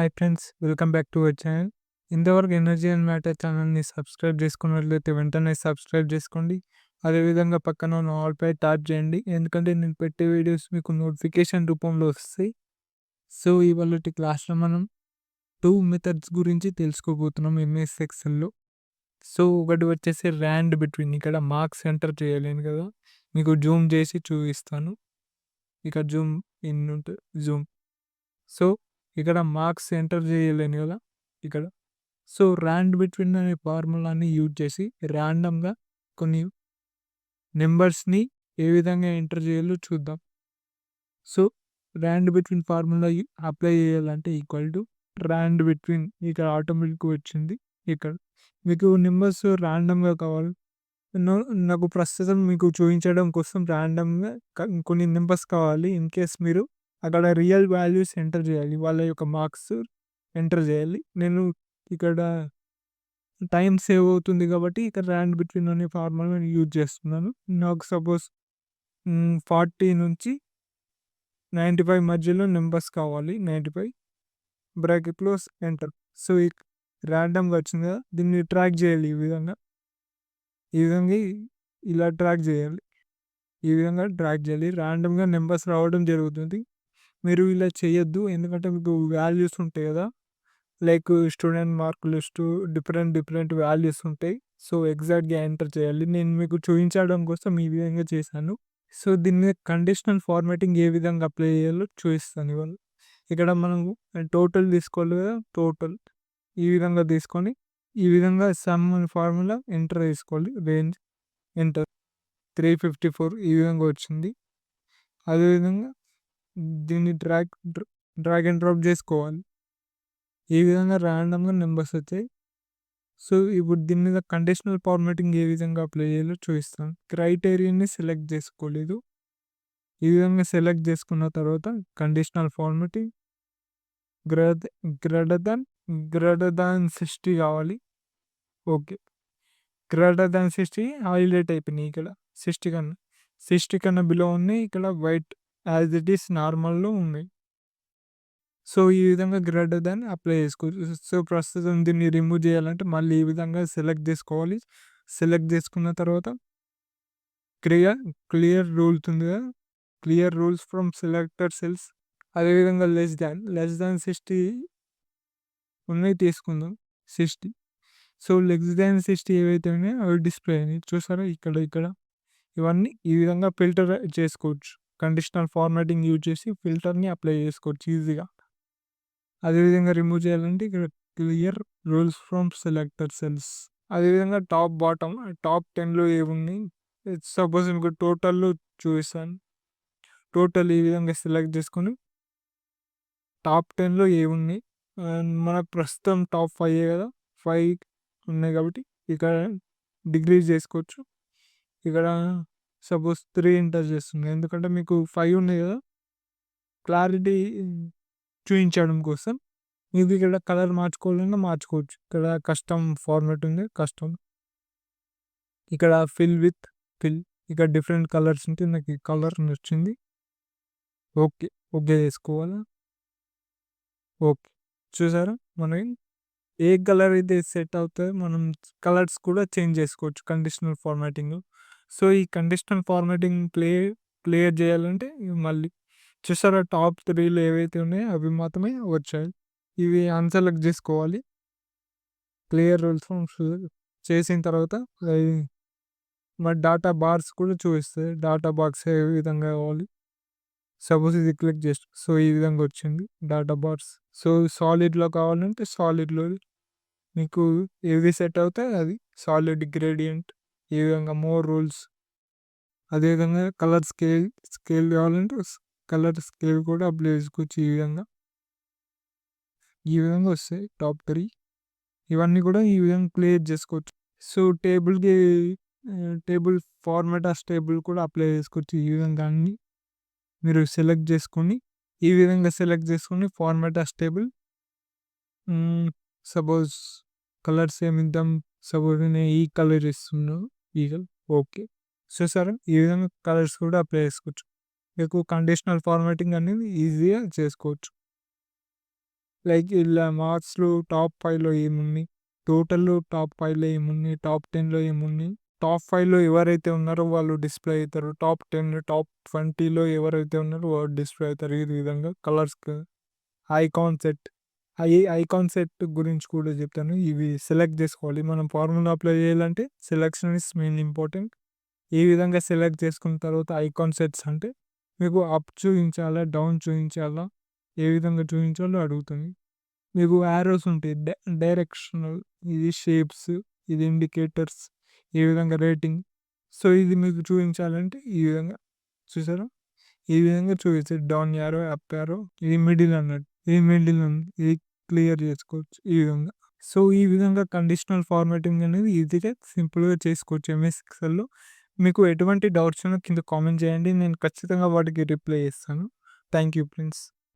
Hi friends, welcome back to our channel. ఇంతవరకు energy and matter ఛానల్ని subscribe చేసుకున్నట్లయితే వెంటనే సబ్స్క్రైబ్ చేసుకోండి. అదేవిధంగా పక్కన ఉన్న ఆల్ పై ట్యాప్ చేయండి, ఎందుకంటే నేను పెట్టే వీడియోస్ మీకు నోటిఫికేషన్ రూపంలో వస్తాయి. సో ఇవాళ క్లాస్లో మనం 2 మెథడ్స్ గురించి తెలుసుకోబోతున్నాం ఎంఎస్ ఎక్సెల్‌లో. సో ఒకటి వచ్చేసి ర్యాండ్ బిట్వీన్, ఇక్కడ మార్క్స్ ఎంటర్ చేయలేను కదా, మీకు జూమ్ చేసి చూపిస్తాను. ఇక్కడ జూమ్ ఇన్ ఉంటుంది, జూమ్. సో ఇక్కడ మార్క్స్ ఎంటర్ చేయలేను కదా ఇక్కడ. సో ర్యాండ్ బిట్వీన్ అనే ఫార్ములాని యూజ్ చేసి ర్యాండమ్గా కొన్ని నెంబర్స్ని ఏ విధంగా ఎంటర్ చేయాలో చూద్దాం. So rand between formula apply చేయాలంటే ఈక్వల్ టు ర్యాండ్ బిట్వీన్, ఇక్కడ ఆటోమేటిక్గా వచ్చింది. ఇక్కడ మీకు నెంబర్స్ ర్యాండమ్గా కావాలి, నాకు ప్రస్తుతం మీకు చూపించడం కోసం ర్యాండమ్గా కొన్ని నెంబర్స్ కావాలి. ఇన్ కేస్ మీరు అక్కడ రియల్ వాల్యూస్ ఎంటర్ చేయాలి, వాళ్ళ యొక్క మార్క్స్ ఎంటర్ చేయాలి. నేను ఇక్కడ టైం సేవ్ అవుతుంది కాబట్టి ఇక్కడ ర్యాండ్ బిట్వీన్ అనే ఫార్ములా యూజ్ చేస్తున్నాను. నాకు సపోజ్ 40 నుంచి 95 మధ్యలో నెంబర్స్ కావాలి. 95 బ్రాకెట్లో ఎంటర్. సో ర్యాండమ్గా వచ్చింది కదా, దీన్ని ట్రాక్ చేయాలి. ఈ విధంగా ఇలా ట్రాక్ చేయాలి. ఈ విధంగా ట్రాక్ చేయాలి. ర్యాండమ్గా నెంబర్స్ రావడం జరుగుతుంది. మీరు ఇలా చేయొద్దు, ఎందుకంటే మీకు వాల్యూస్ ఉంటాయి కదా, like student mark list, different values ఉంటాయి. సో ఎగ్జాక్ట్గా ఎంటర్ చేయాలి. నేను మీకు చూపించడం కోసం ఈ విధంగా చేశాను. సో దీని మీద కండిషనల్ ఫార్మాటింగ్ ఏ విధంగా అప్లై చేయాలో చూపిస్తాను ఇవాళ. ఇక్కడ మనం టోటల్ తీసుకోవాలి కదా, టోటల్ ఈ విధంగా తీసుకొని ఈ విధంగా సమ్ ఫార్ములా ఎంటర్ చేసుకోవాలి. రేంజ్ ఎంటర్ 354 ఈ విధంగా వచ్చింది. అదేవిధంగా దీన్ని డ్రాగ్ అండ్ డ్రాప్ చేసుకోవాలి. ఈ విధంగా ర్యాండమ్గా నెంబర్స్ వచ్చాయి. సో ఇప్పుడు దీని మీద కండిషనల్ ఫార్మాటింగ్ ఏ విధంగా అప్లై చేయాలో చూపిస్తాను. క్రైటీరియాని సెలెక్ట్ చేసుకోలేదు. ఈ విధంగా సెలెక్ట్ చేసుకున్న తర్వాత కండిషనల్ ఫార్మాటింగ్ గ్రేటర్ దాన్ 60 కావాలి. ఓకే, గ్రేటర్ దాన్ 60 హైలైట్ అయిపోయినాయి. ఇక్కడ 60 కన్నా బిలో ఉన్నాయి. ఇక్కడ వైట్ యాజ్ ఇట్ ఈస్ నార్మల్లో ఉన్నాయి. సో ఈ విధంగా గ్రేటర్ దాన్ అప్లై చేసుకోవచ్చు. సో ప్రస్తుతం దీన్ని రిమూవ్ చేయాలంటే మళ్ళీ ఈ విధంగా సెలెక్ట్ చేసుకోవాలి. సెలెక్ట్ చేసుకున్న తర్వాత క్లియర్ రూల్స్ ఉంది కదా, clear rules from selected cells. అదేవిధంగా లెస్ దాన్ 60 ఉన్నాయి తీసుకుందాం. 60. సో లెస్ దాన్ 60 ఏవైతే ఉన్నాయో అవి డిస్ప్లే అయినాయి. చూసారా ఇక్కడ ఇవన్నీ ఈ విధంగా ఫిల్టర్ చేసుకోవచ్చు. కండిషనల్ ఫార్మాటింగ్ యూజ్ చేసి ఫిల్టర్ని అప్లై చేసుకోవచ్చు ఈజీగా. అదేవిధంగా రిమూవ్ చేయాలంటే ఇక్కడ clear rules from selected cells. అదేవిధంగా టాప్ 10లో ఏమున్నాయి, సపోజ్ మీకు టోటల్లో చూపిస్తాను. టోటల్ ఈ విధంగా సెలెక్ట్ చేసుకొని టాప్ 10లో ఏమున్నాయి, మనకు ప్రస్తుతం టాప్ 5 కదా, 5 ఉన్నాయి కాబట్టి ఇక్కడ డిక్రీజ్ చేసుకోవచ్చు. ఇక్కడ సపోజ్ 3 ఎంటర్ చేస్తుంది, ఎందుకంటే మీకు 5 ఉన్నాయి కదా, క్లారిటీ చూపించడం కోసం. మీకు ఇక్కడ కలర్ మార్చుకోవాలన్నా మార్చుకోవచ్చు. ఇక్కడ కస్టమ్ ఫార్మాట్ ఉంది, కస్టమ్. ఇక్కడ ఫిల్ ఇక్కడ డిఫరెంట్ కలర్స్ ఉంటే నాకు ఈ కలర్ నచ్చింది. ఓకే చేసుకోవాలా. ఓకే, చూసారా, మనకి ఏ కలర్ అయితే సెట్ అవుతాయో మనం కలర్స్ కూడా చేంజ్ చేసుకోవచ్చు కండిషనల్ ఫార్మాటింగ్. సో ఈ కండిషనల్ ఫార్మాటింగ్ క్లియర్ చేయాలంటే మళ్ళీ చూసారా, టాప్ 3లో ఏవైతే ఉన్నాయో అవి మాత్రమే వచ్చాయి. ఇవి అన్సెలెక్ట్ చేసుకోవాలి. క్లియర్ రూల్స్ చేసిన తర్వాత మరి డాటా బార్స్ కూడా చూపిస్తుంది. డాటా బాక్స్ ఏ విధంగా కావాలి, సపోజ్ ఇది క్లిక్ చేసి సో ఈ విధంగా వచ్చింది డాటా బార్స్. సో సాలిడ్లో కావాలంటే సాలిడ్లో మీకు ఏది సెట్ అవుతాయి అది, సాలిడ్, గ్రేడియంట్, ఈ విధంగా మోర్ రూల్స్. అదేవిధంగా కలర్ స్కేల్ కావాలంటే కలర్ స్కేల్ కూడా అప్లై చేసుకోవచ్చు. ఈ విధంగా వస్తాయి టాప్ 3. ఇవన్నీ కూడా ఈ విధంగా క్లియర్ చేసుకోవచ్చు. సో టేబుల్ ఫార్మాట్ టేబుల్ కూడా అప్లై చేసుకోవచ్చు. ఈ విధంగా అన్ని మీరు సెలెక్ట్ చేసుకొని ఈ విధంగా సెలెక్ట్ చేసుకొని ఫార్మాట్ టేబుల్. సపోజ్ కలర్స్ ఏమిద్దాం, సపోజ్ నేను ఈ కలర్ ఇస్తున్నాను, ఈ కలర్. ఓకే, సో సరే ఈ విధంగా కలర్స్ కూడా అప్లై చేసుకోవచ్చు. మీకు కండిషనల్ ఫార్మాటింగ్ అనేది ఈజీగా చేసుకోవచ్చు. లైక్ ఇలా మార్క్స్‌లో టాప్ 5లో ఏమున్నాయి, టోటల్‌లో టాప్ 5లో ఏమున్నాయి, టాప్ 10లో ఏమున్నాయి, టాప్ 5లో ఎవరైతే ఉన్నారో వాళ్ళు డిస్‌ప్లే అయితారు. టాప్ 10, టాప్ 20లో ఎవరైతే ఉన్నారో వాళ్ళు డిస్‌ప్లే అయితారు. ఈ విధంగా కలర్స్‌గా ఐకాన్ సెట్. ఐకాన్ సెట్ గురించి కూడా చెప్తాను. ఇవి సెలెక్ట్ చేసుకోవాలి. మనం ఫార్ములా అప్లై చేయాలంటే సెలక్షన్ ఈస్ మెయిన్ ఇంపార్టెంట్. ఈ విధంగా సెలెక్ట్ చేసుకున్న తర్వాత ఐకాన్ సెట్స్ అంటే మీకు అప్ చూయించాలా, డౌన్ చూయించాలా, ఏ విధంగా చూయించాలో అడుగుతుంది. మీకు యారోస్ ఉంటాయి. డైరెక్షనల్, ఇది షేప్స్, ఇది ఇండికేటర్స్, ఈ విధంగా రేటింగ్. సో, ఇది మీకు చూయించాలంటే ఈ విధంగా చూసారా? ఈ విధంగా చూపిస్తది. డౌన్ యారో, అప్ యారో, ఇది మిడిల్ అన్నట్టు. ఇది మిడిల్ ఉంది. ఇది క్లియర్ చేసుకోవచ్చు ఈ విధంగా. సో, ఈ విధంగా కండిషనల్ ఫార్మాటింగ్ అనేది ఈజీగా, సింపుల్‌గా చేసుకోవచ్చు ఎంఎస్ ఎక్సెల్‌లో. మీకు ఎటువంటి డౌట్స్ ఉన్నా కింద కామెంట్ చేయండి. నేను ఖచ్చితంగా వాటికి రిప్లై ఇస్తాను. Thank you friends.